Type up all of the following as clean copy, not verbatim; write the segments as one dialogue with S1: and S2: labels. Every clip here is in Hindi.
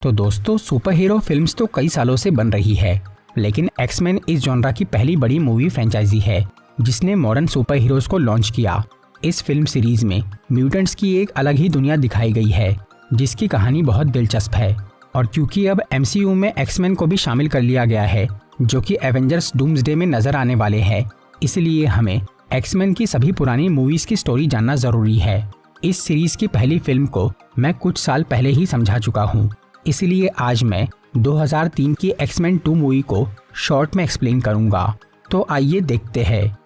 S1: तो दोस्तों, सुपर हीरो फिल्म्स तो कई सालों से बन रही है, लेकिन एक्समैन इस जॉनरा की पहली बड़ी मूवी फ्रेंचाइजी है जिसने मॉडर्न सुपर हीरोज को लॉन्च किया। इस फिल्म सीरीज में म्यूटेंट्स की एक अलग ही दुनिया दिखाई गई है जिसकी कहानी बहुत दिलचस्प है। और क्योंकि अब MCU में एक्समैन को भी शामिल कर लिया गया है जो कि एवेंजर्स डूम्सडे में नजर आने वाले हैं, इसलिए हमें एक्समैन की सभी पुरानी मूवीज की स्टोरी जानना जरूरी है। इस सीरीज की पहली फिल्म को मैं कुछ साल पहले ही समझा चुका हूँ, इसलिए आज मैं 2003 की एक्समैन 2 मूवी को शॉर्ट में एक्सप्लेन करूंगा। तो आइए देखते हैं।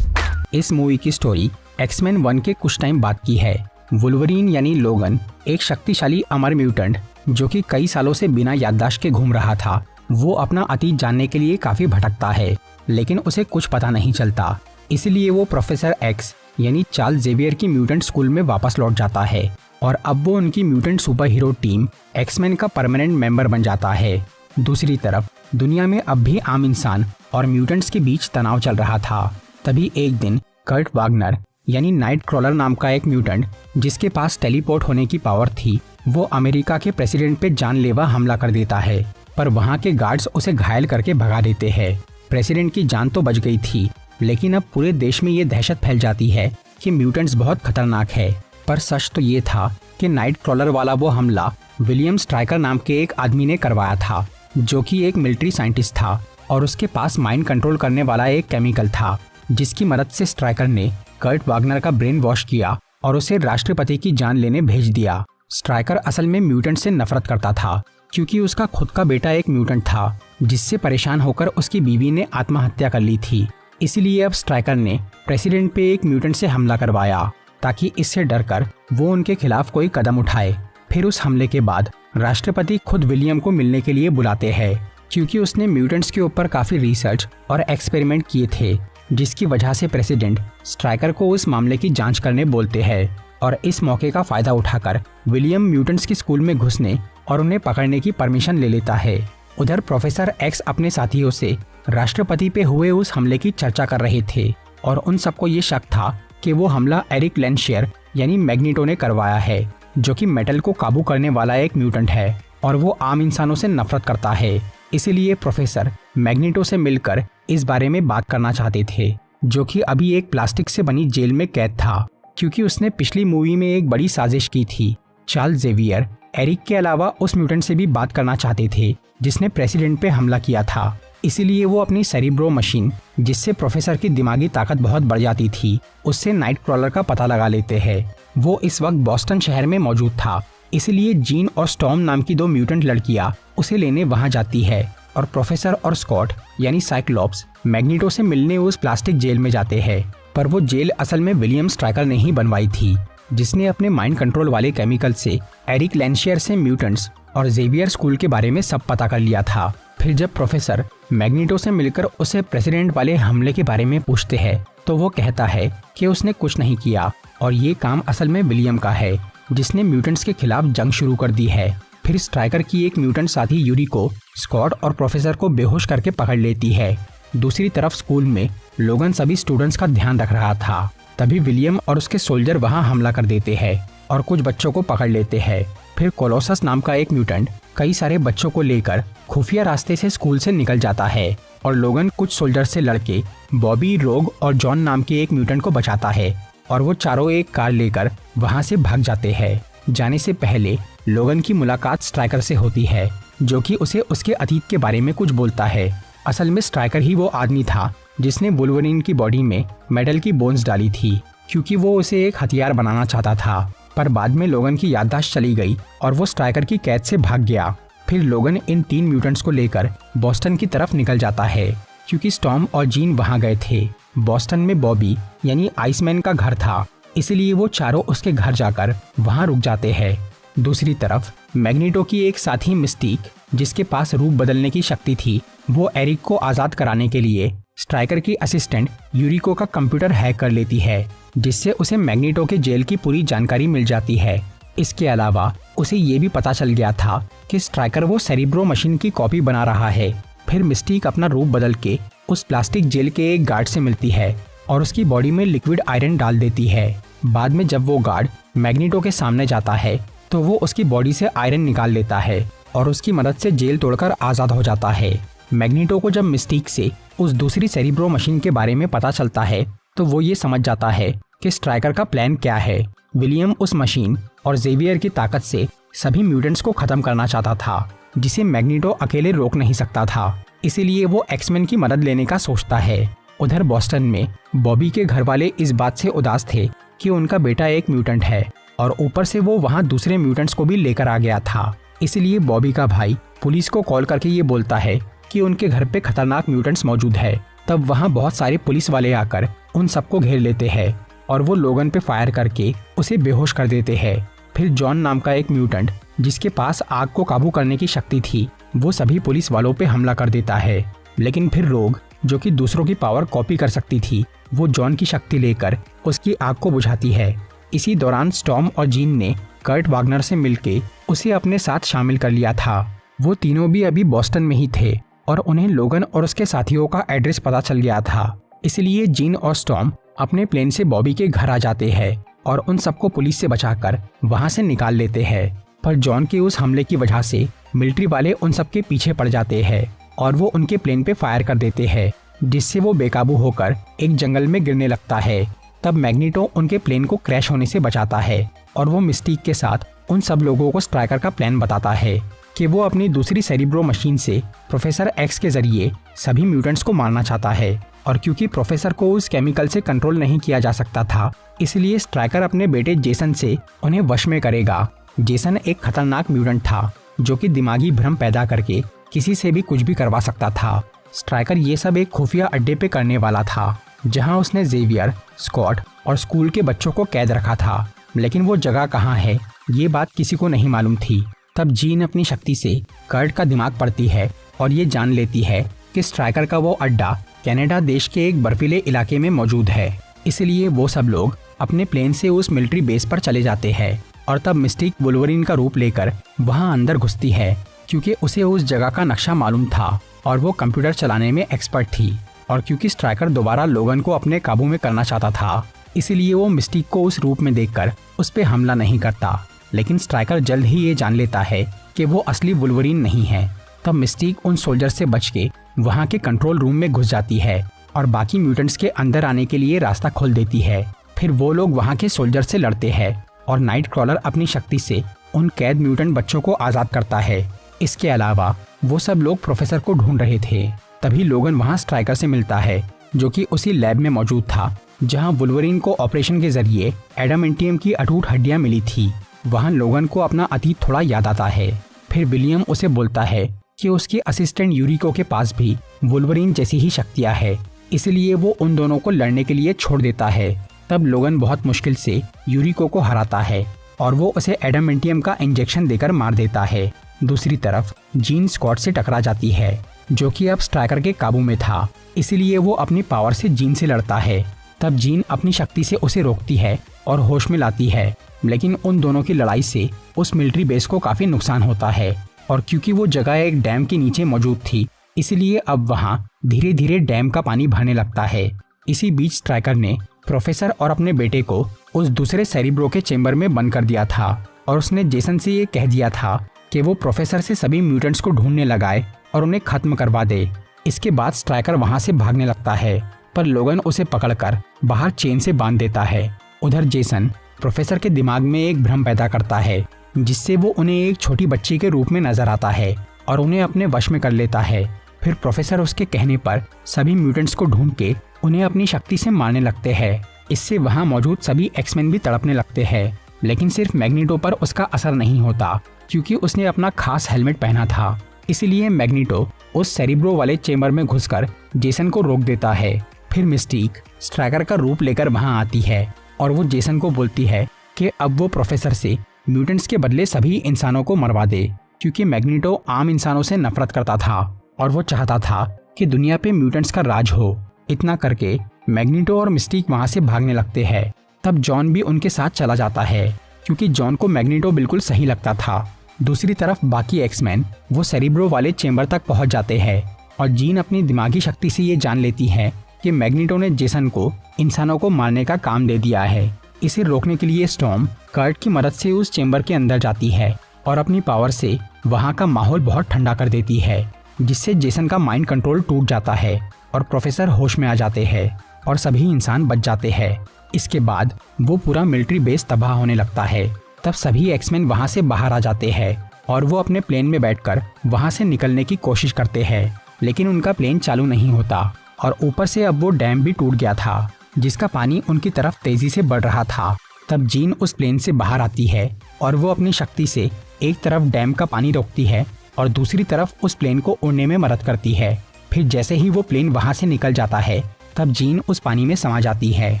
S1: इस मूवी की स्टोरी एक्समैन 1 के कुछ टाइम बाद की है। वुल्वरीन यानी लोगन एक शक्तिशाली अमर म्यूटेंट जो कि कई सालों से बिना याददाश्त के घूम रहा था। वो अपना अतीत जानने के लिए काफी भटकता है, लेकिन उसे कुछ पता नहीं चलता। इसलिए वो प्रोफेसर एक्स यानी चार्ल्स जेवियर की म्यूटेंट स्कूल में वापस लौट जाता है और अब वो उनकी mutant super hero team X Men का परमानेंट मेंबर बन जाता है। दूसरी तरफ दुनिया में अब भी आम इंसान और म्यूटेंट्स के बीच तनाव चल रहा था। तभी एक दिन कर्ट वागनर यानी नाइट क्रॉलर नाम का एक म्यूटेंट जिसके पास टेलीपोर्ट होने की पावर थी, वो अमेरिका के प्रेसिडेंट पे जानलेवा हमला कर देता है, पर वहाँ के गार्ड्स उसे घायल करके भगा देते हैं। प्रेसिडेंट की जान तो बच गई थी, लेकिन अब पूरे देश में ये दहशत फैल जाती है कि म्यूटेंट्स बहुत खतरनाक है। पर सच तो ये था कि नाइट क्रॉलर वाला वो हमला विलियम स्ट्राइकर नाम के एक आदमी ने करवाया था जो कि एक मिलिट्री साइंटिस्ट था और उसके पास माइंड कंट्रोल करने वाला एक केमिकल था जिसकी मदद से स्ट्राइकर ने कर्ट वागनर का ब्रेन वॉश किया और उसे राष्ट्रपति की जान लेने भेज दिया। स्ट्राइकर असल में म्यूटेंट से नफरत करता था क्योंकि उसका खुद का बेटा एक म्यूटेंट था जिससे परेशान होकर उसकी बीवी ने आत्महत्या कर ली थी। इसलिए अब स्ट्राइकर ने प्रेसिडेंट पे एक म्यूटेंट से हमला करवाया ताकि इससे डरकर वो उनके खिलाफ कोई कदम उठाए। फिर उस हमले के बाद राष्ट्रपति खुद विलियम को मिलने के लिए बुलाते हैं क्योंकि उसने म्यूटेंट्स के ऊपर काफी रिसर्च और एक्सपेरिमेंट किए थे, जिसकी वजह से प्रेसिडेंट स्ट्राइकर को उस मामले की जांच करने बोलते हैं। और इस मौके का फायदा उठाकर विलियम म्यूटेंट्स की स्कूल में घुसने और उन्हें पकड़ने की परमिशन ले लेता है। उधर प्रोफेसर एक्स अपने साथियों से राष्ट्रपति पे हुए उस हमले की चर्चा कर रहे थे और उन सबको ये शक था कि वो हमला एरिक लेंशियर यानी मैग्नीटो ने करवाया है जो कि मेटल को काबू करने वाला एक म्यूटेंट है और वो आम इंसानों से नफरत करता है। इसीलिए प्रोफेसर मैग्नीटो से मिलकर इस बारे में बात करना चाहते थे, जो कि अभी एक प्लास्टिक से बनी जेल में कैद था क्योंकि उसने पिछली मूवी में एक बड़ी साजिश की थी। चार्ल्स जेवियर एरिक के अलावा उस म्यूटेंट से भी बात करना चाहते थे जिसने प्रेसिडेंट पे हमला किया था। इसीलिए वो अपनी सेरिब्रो मशीन, जिससे प्रोफेसर की दिमागी ताकत बहुत बढ़ जाती थी, उससे नाइट क्रॉलर का पता लगा लेते हैं। वो इस वक्त बॉस्टन शहर में मौजूद था, इसलिए जीन और स्टॉर्म नाम की 2 म्यूटेंट लड़कियां उसे लेने वहां जाती है और प्रोफेसर और स्कॉट यानी साइक्लॉप्स मैग्नीटो से मिलने उस प्लास्टिक जेल में जाते हैं। पर वो जेल असल में विलियम स्ट्राइकर ने ही बनवाई थी, जिसने अपने माइंड कंट्रोल वाले केमिकल से एरिक लेंशियर से म्यूटेंट्स और जेवियर स्कूल के बारे में सब पता कर लिया था। फिर जब प्रोफेसर मैग्नीटो से मिलकर उसे प्रेसिडेंट वाले हमले के बारे में पूछते हैं तो वो कहता है कि उसने कुछ नहीं किया और ये काम असल में विलियम का है जिसने म्यूटेंट्स के खिलाफ जंग शुरू कर दी है। फिर स्ट्राइकर की एक म्यूटेंट साथी यूरी को स्कॉट और प्रोफेसर को बेहोश करके पकड़ लेती है। दूसरी तरफ स्कूल में लोगन सभी स्टूडेंट्स का ध्यान रख रहा था। तभी विलियम और उसके सोल्जर वहां हमला कर देते हैं और कुछ बच्चों को पकड़ लेते हैं। फिर कोलोसस नाम का एक म्यूटेंट कई सारे बच्चों को लेकर खुफिया रास्ते से स्कूल से निकल जाता है और लोगन कुछ सोल्जर से लड़के बॉबी, रोग और जॉन नाम के एक म्यूटेंट को बचाता है और वो चारों एक कार लेकर वहां से भाग जाते हैं। जाने से पहले लोगन की मुलाकात स्ट्राइकर से होती है जो कि उसे उसके अतीत के बारे में कुछ बोलता है। असल में स्ट्राइकर ही वो आदमी था जिसने वुल्वरीन की बॉडी में मेटल की बोन्स डाली थी क्योंकि वो उसे एक हथियार बनाना चाहता था। पर बाद में लोगन की याददाश्त चली गई और वो स्ट्राइकर की कैद से भाग गया। फिर लोगन इन 3 म्यूटेंट्स को लेकर बॉस्टन की तरफ निकल जाता है क्योंकि स्टॉर्म और जीन वहां गए थे। बॉस्टन में बॉबी यानी आइसमैन का घर था, इसलिए वो चारों उसके घर जाकर वहां रुक जाते हैं। दूसरी तरफ मैग्नीटो की एक साथी मिस्टीक, जिसके पास रूप बदलने की शक्ति थी, वो एरिक को आजाद कराने के लिए स्ट्राइकर की असिस्टेंट यूरिको का कंप्यूटर हैक कर लेती है, जिससे उसे मैग्नीटो के जेल की पूरी जानकारी मिल जाती है। इसके अलावा उसे ये भी पता चल गया था कि स्ट्राइकर वो सेरिब्रो मशीन की कॉपी बना रहा है। फिर मिस्टीक अपना रूप बदल के उस प्लास्टिक जेल के एक गार्ड से मिलती है और उसकी बॉडी में लिक्विड आयरन डाल देती है। बाद में जब वो गार्ड मैग्नीटो के सामने जाता है तो वो उसकी बॉडी से आयरन निकाल लेता है और उसकी मदद से जेल तोड़कर आज़ाद हो जाता है। मैग्नीटो को जब मिस्टीक से उस दूसरी सेरिब्रो मशीन के बारे में पता चलता है तो वो ये समझ जाता है कि स्ट्राइकर का प्लान क्या है। विलियम उस मशीन और जेवियर की ताकत से सभी म्यूटेंट्स को खत्म करना चाहता था, जिसे मैग्नीटो अकेले रोक नहीं सकता था। इसीलिए वो एक्समैन की मदद लेने का सोचता है। उधर बॉस्टन में बॉबी के घर वाले इस बात से उदास थे कि उनका बेटा एक म्यूटेंट है और ऊपर से वो वहाँ दूसरे म्यूटेंट्स को भी लेकर आ गया था। इसलिए बॉबी का भाई पुलिस को कॉल करके ये बोलता है कि उनके घर पे खतरनाक म्यूटेंट्स मौजूद है। तब वहाँ बहुत सारे पुलिस वाले आकर उन सबको घेर लेते हैं और वो लोगन पे फायर करके उसे बेहोश कर देते हैं। फिर जॉन नाम का एक म्यूटेंट जिसके पास आग को काबू करने की शक्ति थी, वो सभी पुलिस वालों पे हमला कर देता है। लेकिन फिर रोग, जो कि दूसरों की पावर कॉपी कर सकती थी, वो जॉन की शक्ति लेकर उसकी आग को बुझाती है। इसी दौरान स्टॉर्म और जीन ने कर्ट वागनर से मिलके उसे अपने साथ शामिल कर लिया था। वो तीनों भी अभी बॉस्टन में ही थे और उन्हें लोगन और उसके साथियों का एड्रेस पता चल गया था। इसलिए जीन और स्टॉर्म अपने प्लेन से बॉबी के घर आ जाते हैं और उन सबको पुलिस से बचाकर वहां से निकाल लेते हैं। पर जॉन के उस हमले की वजह से मिलिट्री वाले उन सबके पीछे पड़ जाते हैं और वो उनके प्लेन पे फायर कर देते हैं, जिससे वो बेकाबू होकर एक जंगल में गिरने लगता है। तब मैग्नीटो उनके प्लेन को क्रैश होने से बचाता है और वो मिस्टीक के साथ उन सब लोगों को स्ट्राइकर का प्लान बताता है कि वो अपनी दूसरी सेरिब्रो मशीन से प्रोफेसर एक्स के जरिए सभी म्यूटेंट्स को मारना चाहता है। और क्योंकि प्रोफेसर को उस केमिकल से कंट्रोल नहीं किया जा सकता था, इसलिए स्ट्राइकर अपने बेटे जेसन से उन्हें वश में करेगा। जेसन एक खतरनाक म्यूटेंट था जो कि दिमागी भ्रम पैदा करके किसी से भी कुछ भी करवा सकता था। स्ट्राइकर ये सब एक खुफिया अड्डे पे करने वाला था, जहां उसने जेवियर, स्कॉट और स्कूल के बच्चों को कैद रखा था। लेकिन वो जगह कहाँ है, ये बात किसी को नहीं मालूम थी। तब जीन अपनी शक्ति से कर्ट का दिमाग पढ़ती है और ये जान लेती है कि स्ट्राइकर का वो अड्डा कनाडा देश के एक बर्फीले इलाके में मौजूद है। इसलिए वो सब लोग अपने प्लेन से उस मिलिट्री बेस पर चले जाते हैं और तब मिस्टिक वुल्वरीन का रूप लेकर वहां अंदर घुसती है, क्योंकि उसे उस जगह का नक्शा मालूम था और वो कंप्यूटर चलाने में एक्सपर्ट थी। और क्योंकि स्ट्राइकर दोबारा लोगन को अपने काबू में करना चाहता था, इसीलिए वो मिस्टिक को उस रूप में देखकर उस पर हमला नहीं करता। लेकिन स्ट्राइकर जल्द ही ये जान लेता है कि वो असली वुल्वरीन नहीं है। तब मिस्टिक उन सोल्जर से बच के वहाँ के कंट्रोल रूम में घुस जाती है और बाकी म्यूटेंट्स के अंदर आने के लिए रास्ता खोल देती है। फिर वो लोग वहाँ के सोल्जर से लड़ते हैं और नाइट क्रॉलर अपनी शक्ति से उन कैद म्यूटेंट बच्चों को आज़ाद करता है। इसके अलावा वो सब लोग प्रोफेसर को ढूंढ रहे थे। तभी लोगन वहाँ स्ट्राइकर से मिलता है, जो कि उसी लैब में मौजूद था जहाँ वुल्वरीन को ऑपरेशन के जरिए एडामेंटियम की अटूट हड्डियाँ मिली थी। वहाँ लोगन को अपना अतीत थोड़ा याद आता है। फिर विलियम उसे बोलता है कि उसके असिस्टेंट यूरिको के पास भी वुल्वरीन जैसी ही शक्तियाँ है, इसलिए वो उन दोनों को लड़ने के लिए छोड़ देता है। तब लोगन बहुत मुश्किल से यूरिको को हराता है और वो उसे एडामेंटियम का इंजेक्शन देकर मार देता है। दूसरी तरफ जीन स्कॉट से टकरा जाती है, जो कि अब स्ट्राइकर के काबू में था, इसलिए वो अपनी पावर से जीन से लड़ता है। तब जीन अपनी शक्ति से उसे रोकती है और होश में लाती है। लेकिन उन दोनों की लड़ाई से उस मिलिट्री बेस को काफी नुकसान होता है और क्योंकि वो जगह एक डैम के नीचे मौजूद थी, इसलिए अब वहाँ धीरे धीरे डैम का पानी भरने लगता है। इसी बीच स्ट्राइकर ने प्रोफेसर और अपने बेटे को उस दूसरे सेरिब्रो के चेंबर में बंद कर दिया था और उसने जेसन से ये कह दिया था कि वो प्रोफेसर से सभी म्यूटेंट्स को ढूंढने लगाए और उन्हें खत्म करवा दे। इसके बाद स्ट्राइकर वहाँ से भागने लगता है, पर लोगन उसे पकड़कर बाहर चेन से बांध देता है। उधर जेसन प्रोफेसर के दिमाग में एक भ्रम पैदा करता है, जिससे वो उन्हें एक छोटी बच्ची के रूप में नजर आता है और उन्हें अपने वश में कर लेता है। फिर प्रोफेसर उसके कहने पर सभी म्यूटेंट्स को ढूंढ के उन्हें अपनी शक्ति से मारने लगते हैं। इससे वहाँ मौजूद सभी एक्समैन भी तड़पने लगते हैं, लेकिन सिर्फ मैग्नीटो पर उसका असर नहीं होता, क्योंकि उसने अपना खास हेलमेट पहना था। इसलिए मैग्नीटो उस सेरिब्रो वाले चेंबर में घुसकर जेसन को रोक देता है। फिर मिस्टीक स्ट्राइकर का रूप लेकर वहाँ आती है और वो जेसन को बोलती है कि अब वो प्रोफेसर से म्यूटेंट्स के बदले सभी इंसानों को मरवा दे, क्योंकि मैग्नीटो आम इंसानों से नफरत करता था और वो चाहता था कि दुनिया पे म्यूटेंट्स का राज हो। इतना करके मैग्नीटो और मिस्टीक वहाँ से भागने लगते हैं। तब जॉन भी उनके साथ चला जाता है, क्योंकि जॉन को मैग्नीटो बिल्कुल सही लगता था। दूसरी तरफ बाकी एक्समैन वो सेरिब्रो वाले चेंबर तक पहुँच जाते हैं और जीन अपनी दिमागी शक्ति से ये जान लेती है कि मैग्नीटो ने जेसन को इंसानों को मारने का काम दे दिया है। इसे रोकने के लिए स्टॉर्म कर्ट की मदद से उस चेंबर के अंदर जाती है और अपनी पावर से वहाँ का माहौल बहुत ठंडा कर देती है, जिससे जेसन का माइंड कंट्रोल टूट जाता है और प्रोफेसर होश में आ जाते हैं और सभी इंसान बच जाते हैं। इसके बाद वो पूरा मिलिट्री बेस तबाह होने लगता है। तब सभी एक्समैन वहाँ से बाहर आ जाते हैं और वो अपने प्लेन में बैठकर वहाँ से निकलने की कोशिश करते हैं, लेकिन उनका प्लेन चालू नहीं होता और ऊपर से अब वो डैम भी टूट गया था, जिसका पानी उनकी तरफ तेजी से बढ़ रहा था। तब जीन उस प्लेन से बाहर आती है और वो अपनी शक्ति से एक तरफ डैम का पानी रोकती है और दूसरी तरफ उस प्लेन को उड़ने में मदद करती है। फिर जैसे ही वो प्लेन वहाँ से निकल जाता है तब जीन उस पानी में समा जाती है।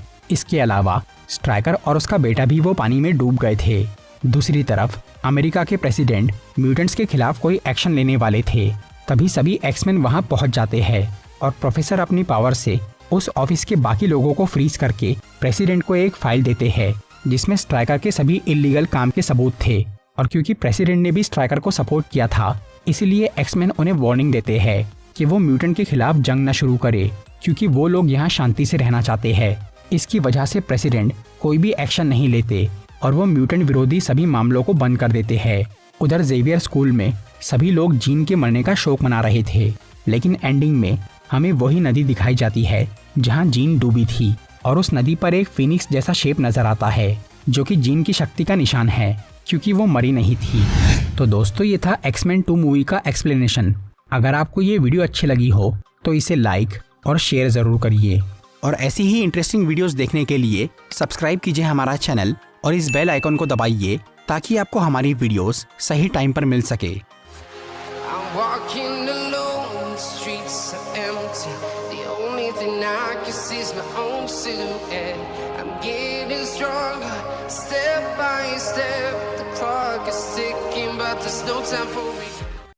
S1: इसके अलावा स्ट्राइकर और उसका बेटा भी वो पानी में डूब गए थे। दूसरी तरफ अमेरिका के प्रेसिडेंट म्यूटेंट्स के खिलाफ कोई एक्शन लेने वाले थे। तभी सभी एक्समैन वहां पहुंच जाते हैं और प्रोफेसर अपनी पावर से उस ऑफिस के बाकी लोगों को फ्रीज करके प्रेसिडेंट को एक फाइल देते हैं जिसमें स्ट्राइकर के सभी इल्लीगल काम के सबूत थे। और क्योंकि प्रेसिडेंट ने भी स्ट्राइकर को सपोर्ट किया था, इसीलिए एक्समैन उन्हें वार्निंग देते हैं कि वो म्यूटेंट के खिलाफ जंग न शुरू करे, क्योंकि वो लोग यहाँ शांति से रहना चाहते हैं। इसकी वजह से प्रेसिडेंट कोई भी एक्शन नहीं लेते और वो म्यूटेंट विरोधी सभी मामलों को बंद कर देते हैं। उधर जेवियर स्कूल में सभी लोग जीन के मरने का शोक मना रहे थे, लेकिन एंडिंग में हमें वही नदी दिखाई जाती है जहां जीन डूबी थी और उस नदी पर एक फिनिक्स जैसा शेप नजर आता है, जो कि जीन की शक्ति का निशान है, क्योंकि वो मरी नहीं थी। तो दोस्तों, ये था एक्समैन 2 मूवी का एक्सप्लेनेशन। अगर आपको ये वीडियो अच्छी लगी हो तो इसे लाइक और शेयर ज़रूर करिए और ऐसी ही इंटरेस्टिंग वीडियोस देखने के लिए सब्सक्राइब कीजिए हमारा चैनल और इस बेल आइकन को दबाइए ताकि आपको हमारी वीडियोस सही टाइम पर मिल सके।
S2: I'm walking alone, the streets are empty. The only thing I can see is my own silhouette. I'm getting stronger, step by step. The clock is ticking, but there's no time for me.